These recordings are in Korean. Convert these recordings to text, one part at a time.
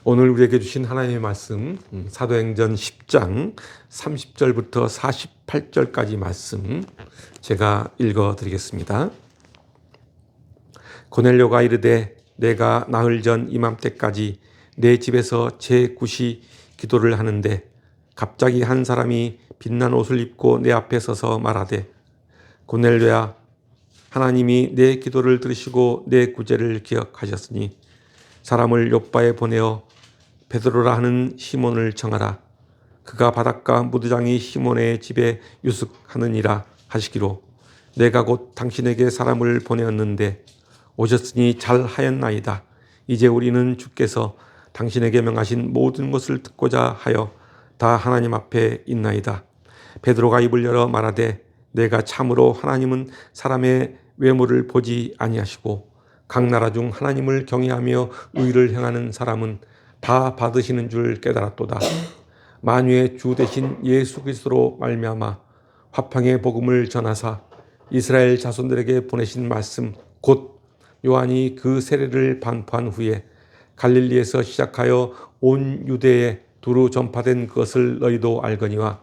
오늘 우리에게 주신 하나님의 말씀 사도행전 10장 30절부터 48절까지 말씀 제가 읽어드리겠습니다. 고넬료가 이르되 내가 나흘 전 이맘때까지 내 집에서 제9시 기도를 하는데 갑자기 한 사람이 빛난 옷을 입고 내 앞에 서서 말하되 고넬료야, 하나님이 내 기도를 들으시고 내 구제를 기억하셨으니 사람을 욥바에 보내어 베드로라 하는 시몬을 청하라. 그가 바닷가 무두장이 시몬의 집에 유숙하느니라 하시기로 내가 곧 당신에게 사람을 보내었는데 오셨으니 잘하였나이다. 이제 우리는 주께서 당신에게 명하신 모든 것을 듣고자 하여 다 하나님 앞에 있나이다. 베드로가 입을 열어 말하되 내가 참으로 하나님은 사람의 외모를 보지 아니하시고 각 나라 중 하나님을 경외하며 의를 행하는 사람은 다 받으시는 줄 깨달았도다. 만유의 주 되신 예수 그리스도로 말미암아 화평의 복음을 전하사 이스라엘 자손들에게 보내신 말씀 곧 요한이 그 세례를 반포한 후에 갈릴리에서 시작하여 온 유대에 두루 전파된 것을 너희도 알거니와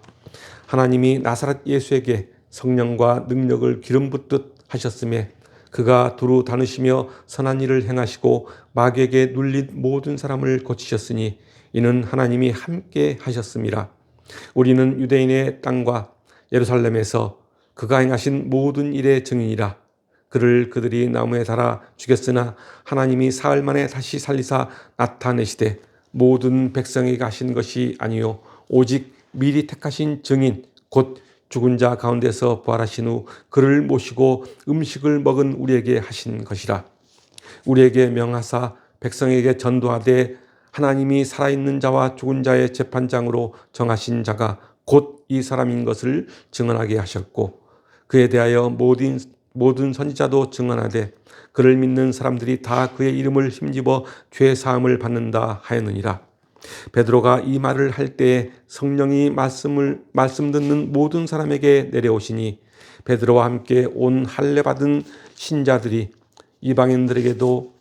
하나님이 나사렛 예수에게 성령과 능력을 기름 붓듯 하셨음에 그가 두루 다니시며 선한 일을 행하시고 마귀에게 눌린 모든 사람을 고치셨으니 이는 하나님이 함께 하셨음이라. 우리는 유대인의 땅과 예루살렘에서 그가 행하신 모든 일의 증인이라. 그를 그들이 나무에 달아 죽였으나 하나님이 사흘 만에 다시 살리사 나타내시되 모든 백성에게 하신 것이 아니요 오직 미리 택하신 증인 곧 죽은 자 가운데서 부활하신 후 그를 모시고 음식을 먹은 우리에게 하신 것이라. 우리에게 명하사 백성에게 전도하되 하나님이 살아있는 자와 죽은 자의 재판장으로 정하신 자가 곧 이 사람인 것을 증언하게 하셨고 그에 대하여 모든 선지자도 증언하되 그를 믿는 사람들이 다 그의 이름을 힘입어 죄 사함을 받는다 하였느니라. 베드로가 이 말을 할 때에 성령이 말씀 듣는 모든 사람에게 내려오시니 베드로와 함께 온 할례 받은 신자들이 이방인들에게도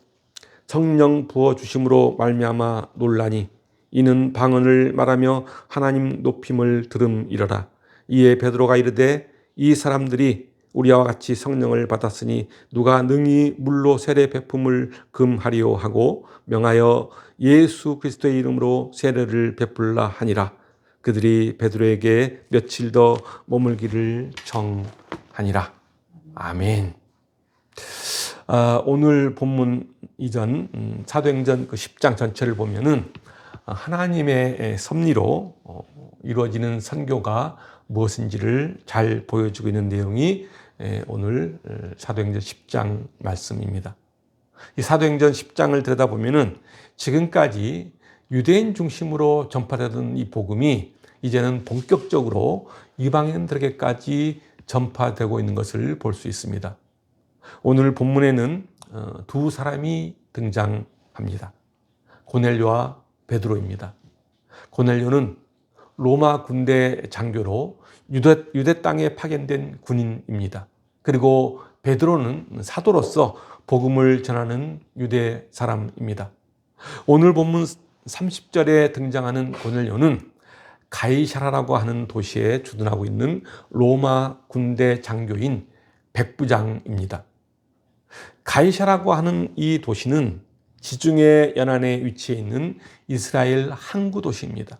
성령 부어 주심으로 말미암아 놀라니 이는 방언을 말하며 하나님 높임을 들음이러라. 이에 베드로가 이르되 이 사람들이 우리와 같이 성령을 받았으니 누가 능히 물로 세례 베품을 금하리요 하고 명하여 예수 그리스도의 이름으로 세례를 베풀라 하니라. 그들이 베드로에게 며칠 더 머물기를 정하니라. 아멘. 오늘 본문 이전 사도행전 그 10장 전체를 보면은 하나님의 섭리로 이루어지는 선교가 무엇인지를 잘 보여주고 있는 내용이 오늘 사도행전 10장 말씀입니다. 이 사도행전 10장을 들여다보면은 지금까지 유대인 중심으로 전파되던 이 복음이 이제는 본격적으로 이방인들에게까지 전파되고 있는 것을 볼 수 있습니다. 오늘 본문에는 두 사람이 등장합니다. 고넬료와 베드로입니다. 고넬료는 로마 군대 장교로 유대 땅에 파견된 군인입니다. 그리고 베드로는 사도로서 복음을 전하는 유대 사람입니다. 오늘 본문 30절에 등장하는 고넬료는 가이사라라고 하는 도시에 주둔하고 있는 로마 군대 장교인 백부장입니다. 가이사라고 하는 이 도시는 지중해 연안에 위치해 있는 이스라엘 항구 도시입니다.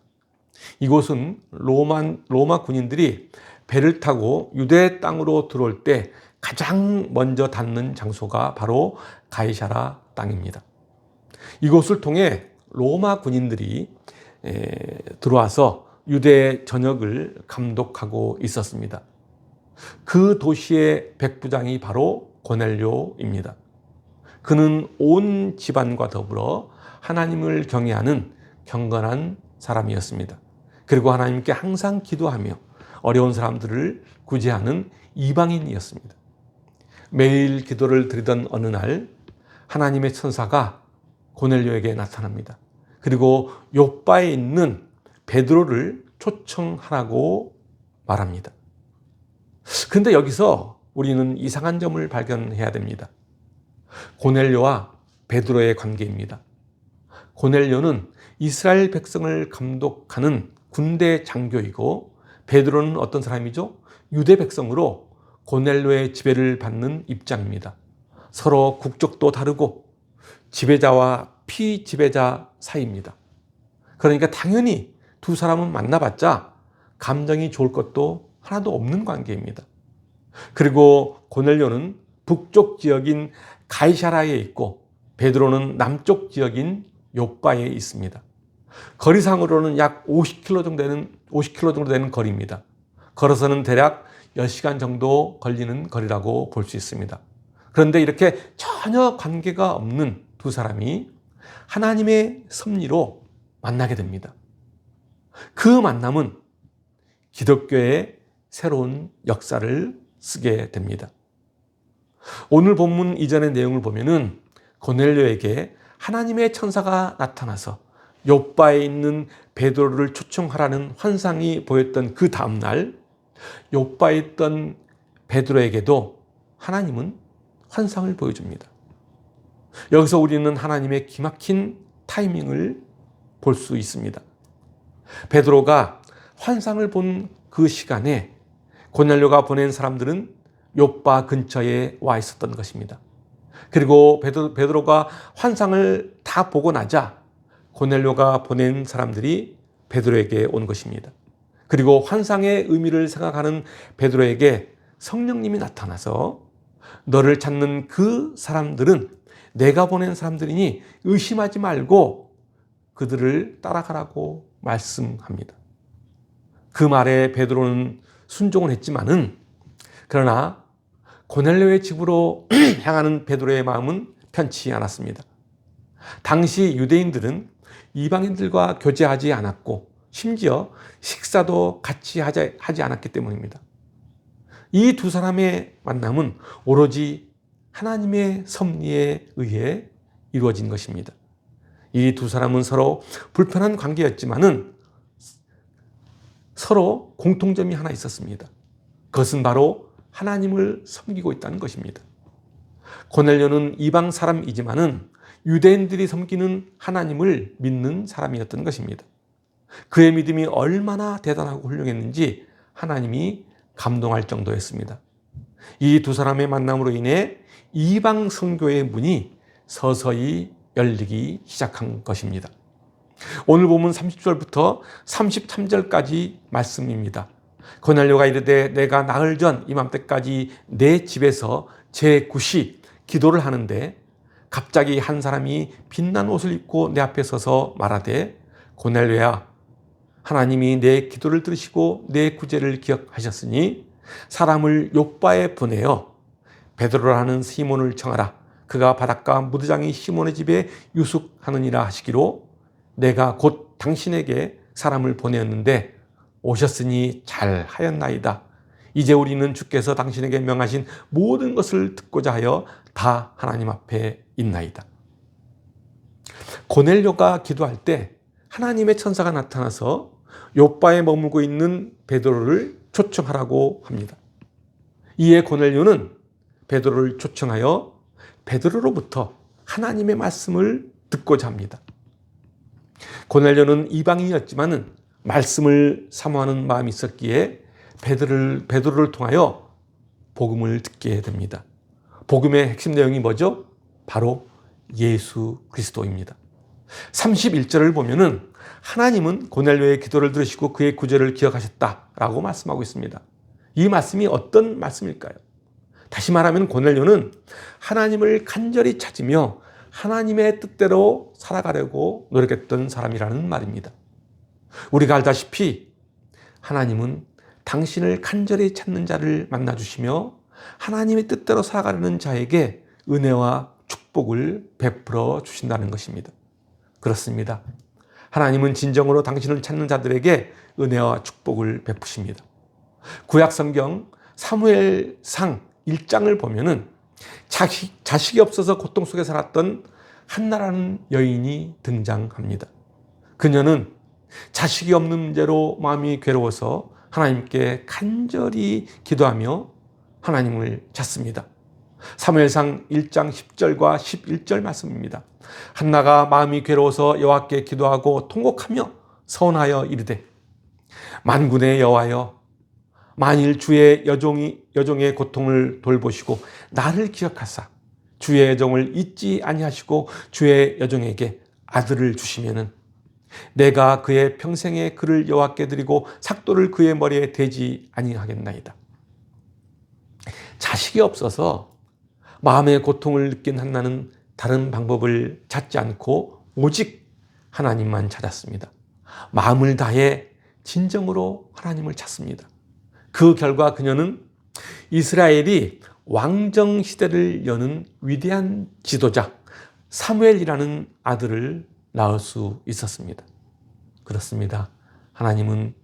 이곳은 로마 군인들이 배를 타고 유대 땅으로 들어올 때 가장 먼저 닿는 장소가 바로 가이사라 땅입니다. 이곳을 통해 로마 군인들이 들어와서 유대 전역을 감독하고 있었습니다. 그 도시의 백부장이 바로 고넬료입니다. 그는 온 집안과 더불어 하나님을 경외하는 경건한 사람이었습니다. 그리고 하나님께 항상 기도하며 어려운 사람들을 구제하는 이방인이었습니다. 매일 기도를 드리던 어느 날 하나님의 천사가 고넬료에게 나타납니다. 그리고 욥바에 있는 베드로를 초청하라고 말합니다. 그런데 여기서 우리는 이상한 점을 발견해야 됩니다. 고넬료와 베드로의 관계입니다. 고넬료는 이스라엘 백성을 감독하는 군대 장교이고 베드로는 어떤 사람이죠? 유대 백성으로 고넬료의 지배를 받는 입장입니다. 서로 국적도 다르고 지배자와 피지배자 사이입니다. 그러니까 당연히 두 사람은 만나봤자 감정이 좋을 것도 하나도 없는 관계입니다. 그리고 고넬료는 북쪽 지역인 가이사라에 있고 베드로는 남쪽 지역인 욥바에 있습니다. 거리상으로는 약 50km 정도 되는 거리입니다. 걸어서는 대략 10시간 정도 걸리는 거리라고 볼 수 있습니다. 그런데 이렇게 전혀 관계가 없는 두 사람이 하나님의 섭리로 만나게 됩니다. 그 만남은 기독교의 새로운 역사를 쓰게 됩니다. 오늘 본문 이전의 내용을 보면은 고넬료에게 하나님의 천사가 나타나서 욥바에 있는 베드로를 초청하라는 환상이 보였던 그 다음날 욥바에 있던 베드로에게도 하나님은 환상을 보여줍니다. 여기서 우리는 하나님의 기막힌 타이밍을 볼 수 있습니다. 베드로가 환상을 본 그 시간에 고넬료가 보낸 사람들은 욥바 근처에 와 있었던 것입니다. 그리고 베드로가 환상을 다 보고 나자 고넬료가 보낸 사람들이 베드로에게 온 것입니다. 그리고 환상의 의미를 생각하는 베드로에게 성령님이 나타나서 너를 찾는 그 사람들은 내가 보낸 사람들이니 의심하지 말고 그들을 따라가라고 말씀합니다. 그 말에 베드로는 순종을 했지만은 그러나 고넬료의 집으로 향하는 베드로의 마음은 편치 않았습니다. 당시 유대인들은 이방인들과 교제하지 않았고 심지어 식사도 같이 하지 않았기 때문입니다. 이 두 사람의 만남은 오로지 하나님의 섭리에 의해 이루어진 것입니다. 이 두 사람은 서로 불편한 관계였지만은 서로 공통점이 하나 있었습니다. 그것은 바로 하나님을 섬기고 있다는 것입니다. 고넬료는 이방 사람이지만은 유대인들이 섬기는 하나님을 믿는 사람이었던 것입니다. 그의 믿음이 얼마나 대단하고 훌륭했는지 하나님이 감동할 정도였습니다. 이 두 사람의 만남으로 인해 이방 선교의 문이 서서히 열리기 시작한 것입니다. 오늘 보면 30절부터 33절까지 말씀입니다. 고넬료가 이르되 내가 나흘 전 이맘때까지 내 집에서 제9시 기도를 하는데 갑자기 한 사람이 빛난 옷을 입고 내 앞에 서서 말하되 고넬료야 하나님이 내 기도를 들으시고 내 구제를 기억하셨으니 사람을 욥바에 보내어 베드로라는 시몬을 청하라. 그가 바닷가 무드장이 시몬의 집에 유숙하느니라 하시기로 내가 곧 당신에게 사람을 보내었는데 오셨으니 잘 하였나이다. 이제 우리는 주께서 당신에게 명하신 모든 것을 듣고자 하여 다 하나님 앞에 있나이다. 고넬료가 기도할 때 하나님의 천사가 나타나서 욥바에 머물고 있는 베드로를 초청하라고 합니다. 이에 고넬료는 베드로를 초청하여 베드로로부터 하나님의 말씀을 듣고자 합니다. 고넬료는 이방인이었지만은 말씀을 사모하는 마음이 있었기에 베드로를 통하여 복음을 듣게 됩니다. 복음의 핵심 내용이 뭐죠? 바로 예수 그리스도입니다. 31절을 보면은 하나님은 고넬료의 기도를 들으시고 그의 구제를 기억하셨다라고 말씀하고 있습니다. 이 말씀이 어떤 말씀일까요? 다시 말하면 고넬료는 하나님을 간절히 찾으며 하나님의 뜻대로 살아가려고 노력했던 사람이라는 말입니다. 우리가 알다시피 하나님은 당신을 간절히 찾는 자를 만나주시며 하나님의 뜻대로 살아가려는 자에게 은혜와 축복을 베풀어 주신다는 것입니다. 그렇습니다. 하나님은 진정으로 당신을 찾는 자들에게 은혜와 축복을 베푸십니다. 구약성경 사무엘상 1장을 보면은 자식이 없어서 고통 속에 살았던 한나라는 여인이 등장합니다. 그녀는 자식이 없는 문제로 마음이 괴로워서 하나님께 간절히 기도하며 하나님을 찾습니다. 사무엘상 1장 10절과 11절 말씀입니다. 한나가 마음이 괴로워서 여호와께 기도하고 통곡하며 서원하여 이르되 만군의 여호와여, 만일 주의 여종의 고통을 돌보시고 나를 기억하사 주의 여종을 잊지 아니하시고 주의 여종에게 아들을 주시면은 내가 그의 평생에 그를 여호와께 드리고 삭도를 그의 머리에 대지 아니하겠나이다. 자식이 없어서 마음의 고통을 느낀 한나는 다른 방법을 찾지 않고 오직 하나님만 찾았습니다. 마음을 다해 진정으로 하나님을 찾습니다. 그 결과 그녀는 이스라엘이 왕정 시대를 여는 위대한 지도자 사무엘이라는 아들을 낳을 수 있었습니다. 그렇습니다. 하나님은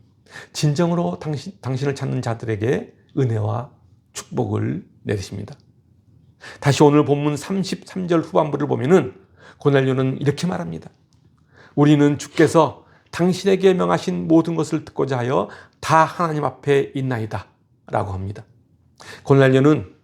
진정으로 당신을 찾는 자들에게 은혜와 축복을 내리십니다. 다시 오늘 본문 33절 후반부를 보면은 고넬료는 이렇게 말합니다. 우리는 주께서 당신에게 명하신 모든 것을 듣고자 하여 다 하나님 앞에 있나이다 라고 합니다. 고넬료는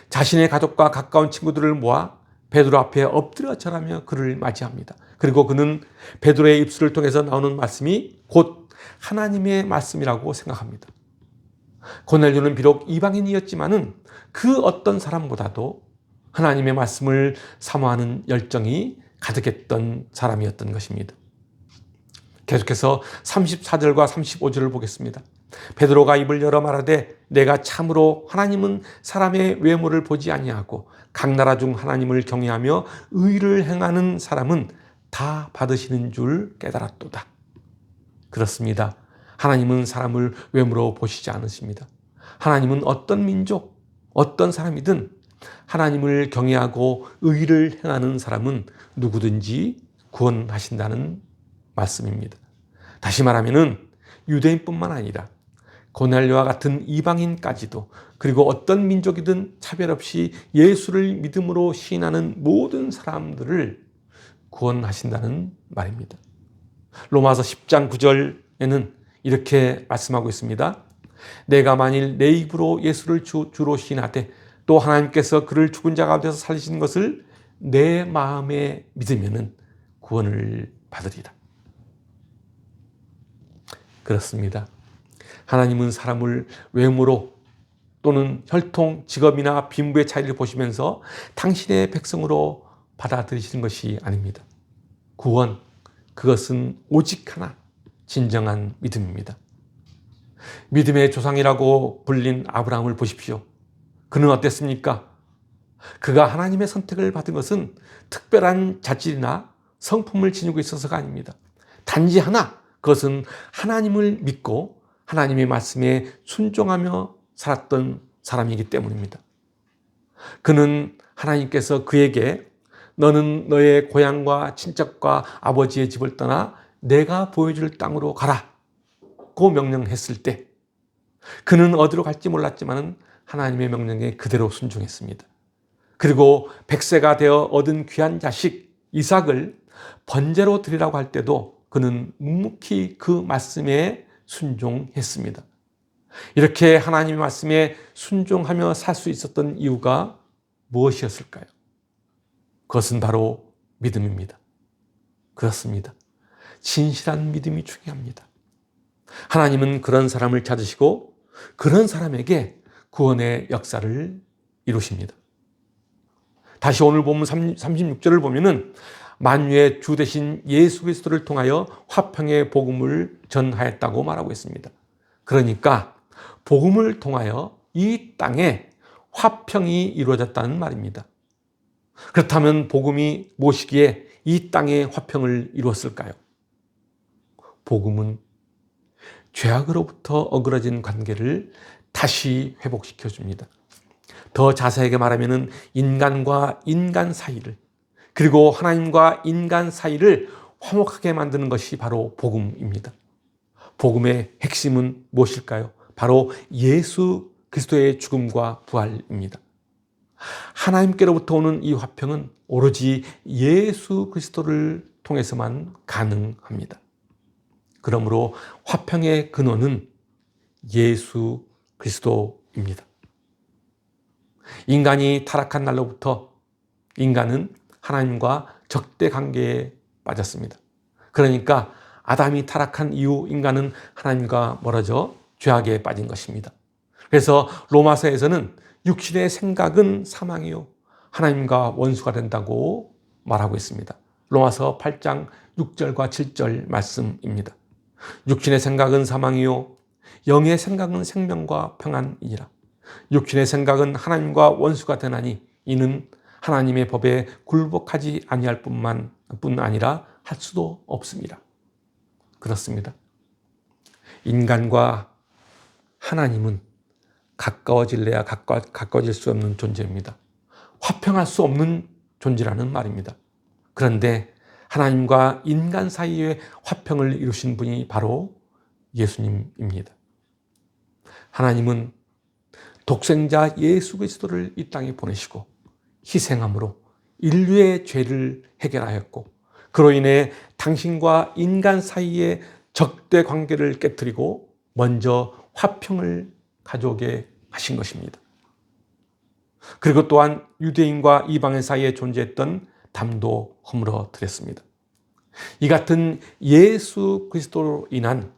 자신의 가족과 가까운 친구들을 모아 베드로 앞에 엎드려 절하며 그를 맞이합니다. 그리고 그는 베드로의 입술을 통해서 나오는 말씀이 곧 하나님의 말씀이라고 생각합니다. 고넬료는 비록 이방인이었지만은 그 어떤 사람보다도 하나님의 말씀을 사모하는 열정이 가득했던 사람이었던 것입니다. 계속해서 34절과 35절을 보겠습니다. 베드로가 입을 열어 말하되 내가 참으로 하나님은 사람의 외모를 보지 아니하고 각 나라 중 하나님을 경외하며 의를 행하는 사람은 다 받으시는 줄 깨달았도다. 그렇습니다. 하나님은 사람을 외모로 보시지 않으십니다. 하나님은 어떤 민족, 어떤 사람이든 하나님을 경외하고 의를 행하는 사람은 누구든지 구원하신다는 말씀입니다. 다시 말하면은 유대인뿐만 아니라 고넬료와 같은 이방인까지도, 그리고 어떤 민족이든 차별 없이 예수를 믿음으로 시인하는 모든 사람들을 구원하신다는 말입니다. 로마서 10장 9절에는 이렇게 말씀하고 있습니다. 내가 만일 내 입으로 예수를 주로 시인하되 또 하나님께서 그를 죽은 자 가운데서 살리신 것을 내 마음에 믿으면은 구원을 받으리라. 그렇습니다. 하나님은 사람을 외모로 또는 혈통, 직업이나 빈부의 차이를 보시면서 당신의 백성으로 받아들이시는 것이 아닙니다. 구원, 그것은 오직 하나, 진정한 믿음입니다. 믿음의 조상이라고 불린 아브라함을 보십시오. 그는 어땠습니까? 그가 하나님의 선택을 받은 것은 특별한 자질이나 성품을 지니고 있어서가 아닙니다. 단지 하나, 그것은 하나님을 믿고 하나님의 말씀에 순종하며 살았던 사람이기 때문입니다. 그는 하나님께서 그에게 너는 너의 고향과 친척과 아버지의 집을 떠나 내가 보여줄 땅으로 가라고 명령했을 때 그는 어디로 갈지 몰랐지만 하나님의 명령에 그대로 순종했습니다. 그리고 100세가 되어 얻은 귀한 자식 이삭을 번제로 드리라고 할 때도 그는 묵묵히 그 말씀에 순종했습니다. 이렇게 하나님의 말씀에 순종하며 살 수 있었던 이유가 무엇이었을까요? 그것은 바로 믿음입니다. 그렇습니다. 진실한 믿음이 중요합니다. 하나님은 그런 사람을 찾으시고 그런 사람에게 구원의 역사를 이루십니다. 다시 오늘 본문 36절을 보면은 만유의 주 되신 예수 그리스도를 통하여 화평의 복음을 전하였다고 말하고 있습니다. 그러니까 복음을 통하여 이 땅에 화평이 이루어졌다는 말입니다. 그렇다면 복음이 무엇이기에 이 땅에 화평을 이루었을까요? 복음은 죄악으로부터 어그러진 관계를 다시 회복시켜 줍니다. 더 자세하게 말하면 인간과 인간 사이를, 그리고 하나님과 인간 사이를 화목하게 만드는 것이 바로 복음입니다. 복음의 핵심은 무엇일까요? 바로 예수 그리스도의 죽음과 부활입니다. 하나님께로부터 오는 이 화평은 오로지 예수 그리스도를 통해서만 가능합니다. 그러므로 화평의 근원은 예수 그리스도입니다. 인간이 타락한 날로부터 인간은 하나님과 적대 관계에 빠졌습니다. 그러니까 아담이 타락한 이후 인간은 하나님과 멀어져 죄악에 빠진 것입니다. 그래서 로마서에서는 육신의 생각은 사망이요 하나님과 원수가 된다고 말하고 있습니다. 로마서 8장 6절과 7절 말씀입니다. 육신의 생각은 사망이요 영의 생각은 생명과 평안이니라. 육신의 생각은 하나님과 원수가 되나니 이는 하나님의 법에 굴복하지 아니할 뿐 아니라 할 수도 없습니다. 그렇습니다. 인간과 하나님은 가까워질래야 가까워질 수 없는 존재입니다. 화평할 수 없는 존재라는 말입니다. 그런데 하나님과 인간 사이에 화평을 이루신 분이 바로 예수님입니다. 하나님은 독생자 예수 그리스도를 이 땅에 보내시고 희생함으로 인류의 죄를 해결하였고 그로 인해 당신과 인간 사이의 적대 관계를 깨뜨리고 먼저 화평을 가져오게 하신 것입니다. 그리고 또한 유대인과 이방인 사이에 존재했던 담도 허물어뜨렸습니다. 이 같은 예수 그리스도로 인한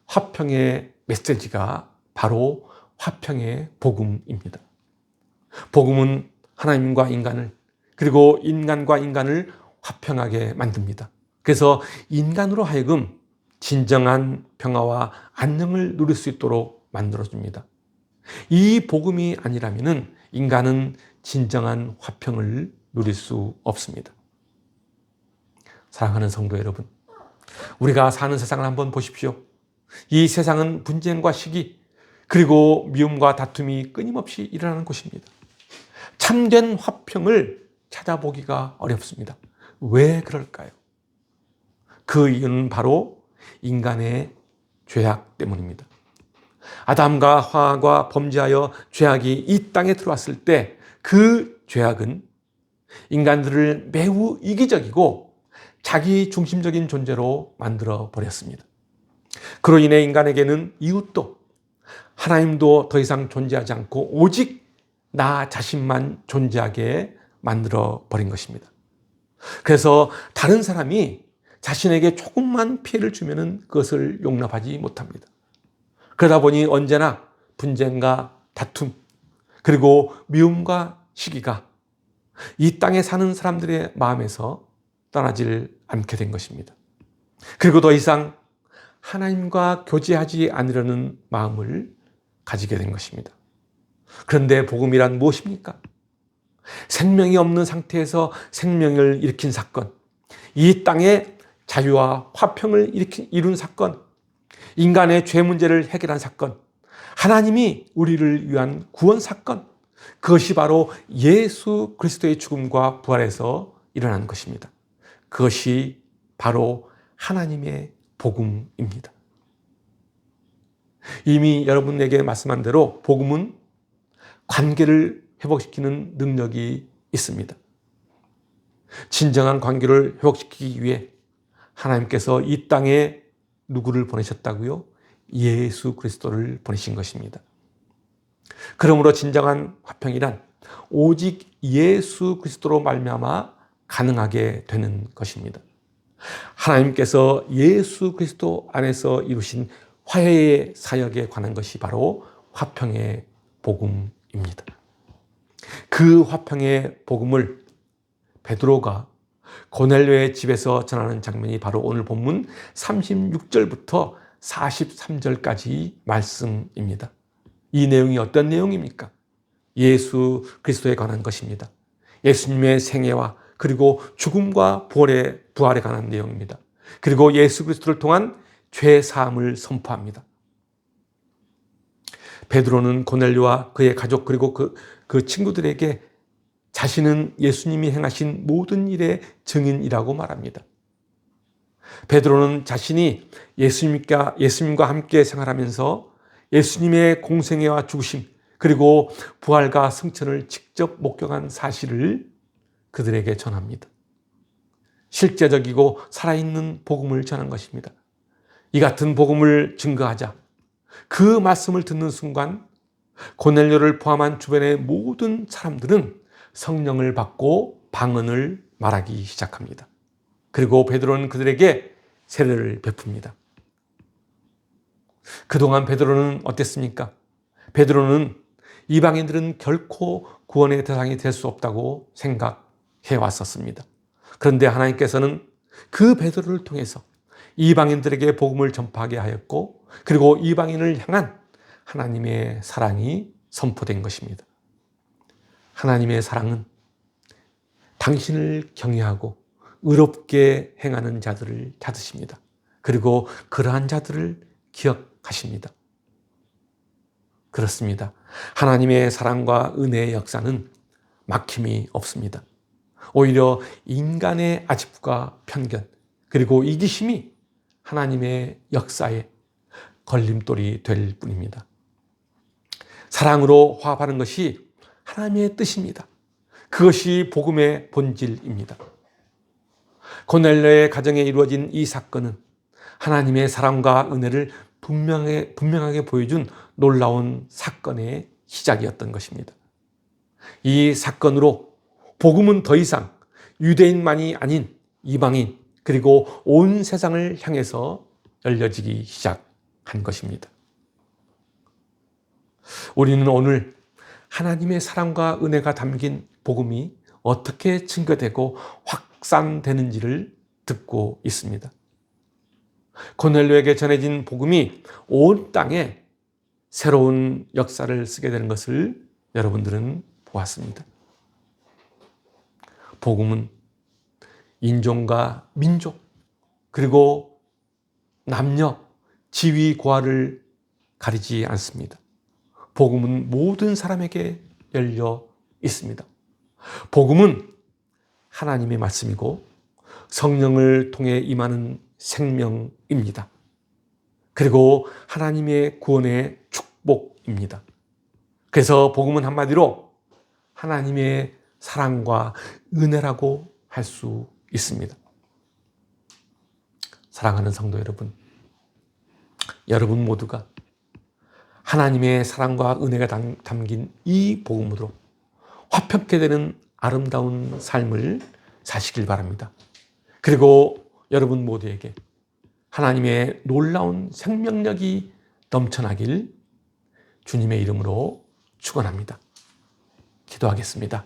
화평의 메시지가 바로 화평의 복음입니다. 복음은 하나님과 인간을 그리고 인간과 인간을 화평하게 만듭니다. 그래서 인간으로 하여금 진정한 평화와 안녕을 누릴 수 있도록 만들어줍니다. 이 복음이 아니라면 인간은 진정한 화평을 누릴 수 없습니다. 사랑하는 성도 여러분, 우리가 사는 세상을 한번 보십시오. 이 세상은 분쟁과 시기 그리고 미움과 다툼이 끊임없이 일어나는 곳입니다. 참된 화평을 찾아보기가 어렵습니다. 왜 그럴까요? 그 이유는 바로 인간의 죄악 때문입니다. 아담과 하와가 범죄하여 죄악이 이 땅에 들어왔을 때 그 죄악은 인간들을 매우 이기적이고 자기 중심적인 존재로 만들어 버렸습니다. 그로 인해 인간에게는 이웃도 하나님도 더 이상 존재하지 않고 오직 나 자신만 존재하게 만들어 버린 것입니다. 그래서 다른 사람이 자신에게 조금만 피해를 주면 그것을 용납하지 못합니다. 그러다 보니 언제나 분쟁과 다툼 그리고 미움과 시기가 이 땅에 사는 사람들의 마음에서 떠나질 않게 된 것입니다. 그리고 더 이상 하나님과 교제하지 않으려는 마음을 가지게 된 것입니다. 그런데 복음이란 무엇입니까? 생명이 없는 상태에서 생명을 일으킨 사건, 이 땅에 자유와 화평을 이룬 사건, 인간의 죄 문제를 해결한 사건, 하나님이 우리를 위한 구원 사건, 그것이 바로 예수 그리스도의 죽음과 부활에서 일어난 것입니다. 그것이 바로 하나님의 복음입니다. 이미 여러분에게 말씀한 대로 복음은 관계를 회복시키는 능력이 있습니다. 진정한 관계를 회복시키기 위해 하나님께서 이 땅에 누구를 보내셨다고요? 예수 그리스도를 보내신 것입니다. 그러므로 진정한 화평이란 오직 예수 그리스도로 말미암아 가능하게 되는 것입니다. 하나님께서 예수 그리스도 안에서 이루신 화해의 사역에 관한 것이 바로 화평의 복음입니다. 그 화평의 복음을 베드로가 고넬료의 집에서 전하는 장면이 바로 오늘 본문 36절부터 43절까지 말씀입니다. 이 내용이 어떤 내용입니까? 예수 그리스도에 관한 것입니다. 예수님의 생애와 그리고 죽음과 부활에 관한 내용입니다. 그리고 예수 그리스도를 통한 죄 사함을 선포합니다. 베드로는 고넬료와 그의 가족 그리고 그 친구들에게 자신은 예수님이 행하신 모든 일의 증인이라고 말합니다. 베드로는 자신이 예수님과 함께 생활하면서 예수님의 공생애와 죽으심 그리고 부활과 승천을 직접 목격한 사실을 그들에게 전합니다. 실제적이고 살아있는 복음을 전한 것입니다. 이 같은 복음을 증거하자 그 말씀을 듣는 순간 고넬료를 포함한 주변의 모든 사람들은 성령을 받고 방언을 말하기 시작합니다. 그리고 베드로는 그들에게 세례를 베풉니다. 그동안 베드로는 어땠습니까? 베드로는 이방인들은 결코 구원의 대상이 될 수 없다고 생각해 왔었습니다. 그런데 하나님께서는 그 베드로를 통해서 이방인들에게 복음을 전파하게 하였고, 그리고 이방인을 향한 하나님의 사랑이 선포된 것입니다. 하나님의 사랑은 당신을 경외하고 의롭게 행하는 자들을 찾으십니다. 그리고 그러한 자들을 기억하십니다. 그렇습니다. 하나님의 사랑과 은혜의 역사는 막힘이 없습니다. 오히려 인간의 아집과 편견, 그리고 이기심이 하나님의 역사에 걸림돌이 될 뿐입니다. 사랑으로 화합하는 것이 하나님의 뜻입니다. 그것이 복음의 본질입니다. 고넬료의 가정에 이루어진 이 사건은 하나님의 사랑과 은혜를 분명하게 보여준 놀라운 사건의 시작이었던 것입니다. 이 사건으로 복음은 더 이상 유대인만이 아닌 이방인, 그리고 온 세상을 향해서 열려지기 시작한 것입니다. 우리는 오늘 하나님의 사랑과 은혜가 담긴 복음이 어떻게 증거되고 확산되는지를 듣고 있습니다. 고넬료에게 전해진 복음이 온 땅에 새로운 역사를 쓰게 되는 것을 여러분들은 보았습니다. 복음은 인종과 민족, 그리고 남녀, 지위, 고하를 가리지 않습니다. 복음은 모든 사람에게 열려 있습니다. 복음은 하나님의 말씀이고 성령을 통해 임하는 생명입니다. 그리고 하나님의 구원의 축복입니다. 그래서 복음은 한마디로 하나님의 사랑과 은혜라고 할 수 있습니다. 사랑하는 성도 여러분, 여러분 모두가 하나님의 사랑과 은혜가 담긴 이 복음으로 화평케 되는 아름다운 삶을 사시길 바랍니다. 그리고 여러분 모두에게 하나님의 놀라운 생명력이 넘쳐나길 주님의 이름으로 축원합니다. 기도하겠습니다.